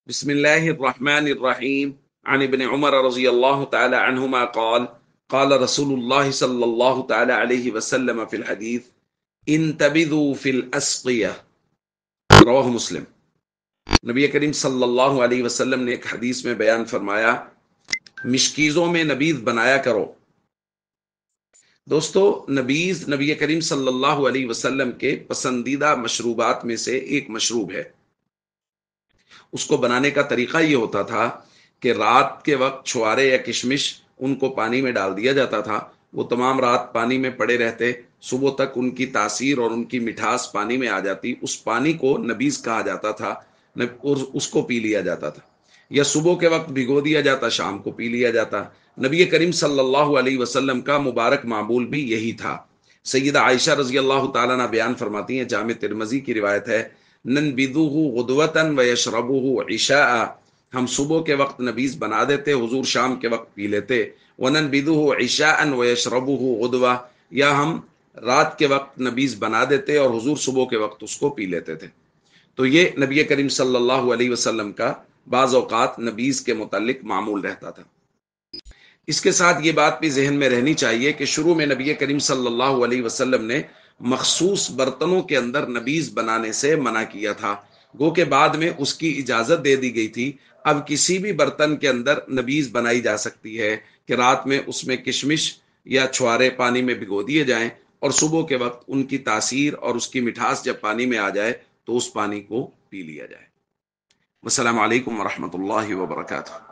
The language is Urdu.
بسم الله الرحمن الرحيم عن ابن عمر رضي الله تعالى عنهما قال رسول الله صلى الله تعالى عليه وسلم في الحديث انتبذوا في الأسقية رواه مسلم۔ نبی کریم صلی اللہ علیہ وسلم نے ایک حدیث میں بیان فرمایا مشکیزوں میں نبیذ بنایا کرو۔ دوستو، نبیذ نبی کریم صلی اللہ علیہ وسلم کے پسندیدہ مشروبات میں سے ایک مشروب ہے۔ اس کو بنانے کا طریقہ یہ ہوتا تھا کہ رات کے وقت چھوارے یا کشمش ان کو پانی میں ڈال دیا جاتا تھا، وہ تمام رات پانی میں پڑے رہتے، صبح تک ان کی تاثیر اور ان کی مٹھاس پانی میں آ جاتی، اس پانی کو نبیذ کہا جاتا تھا اور اس کو پی لیا جاتا تھا، یا صبح کے وقت بھگو دیا جاتا، شام کو پی لیا جاتا۔ نبی کریم صلی اللہ علیہ وسلم کا مبارک معمول بھی یہی تھا۔ سیدہ عائشہ رضی اللہ تعالیٰ عنہ بیان فرماتی ہیں، جامع ترمذی کی روایت ہے، ننبذوہ غدوۃ ویشربوہ عشاء، ہم صبح کے وقت نبیذ بنا دیتے، حضور شام کے وقت پی لیتے، وننبذوہ عشاء ویشربوہ غدوہ، یا ہم رات کے وقت نبیذ بنا دیتے اور حضور صبح کے وقت اس کو پی لیتے تھے۔ تو یہ نبی کریم صلی اللہ علیہ وسلم کا بعض اوقات نبیذ کے متعلق معمول رہتا تھا۔ اس کے ساتھ یہ بات بھی ذہن میں رہنی چاہیے کہ شروع میں نبی کریم صلی اللہ علیہ وسلم نے مخصوص برتنوں کے اندر نبیذ بنانے سے منع کیا تھا، گو کہ بعد میں اس کی اجازت دے دی گئی تھی۔ اب کسی بھی برتن کے اندر نبیذ بنائی جا سکتی ہے کہ رات میں اس میں کشمش یا چھوارے پانی میں بھگو دیے جائیں اور صبح کے وقت ان کی تاثیر اور اس کی مٹھاس جب پانی میں آ جائے تو اس پانی کو پی لیا جائے۔ السلام علیکم ورحمۃ اللہ وبرکاتہ۔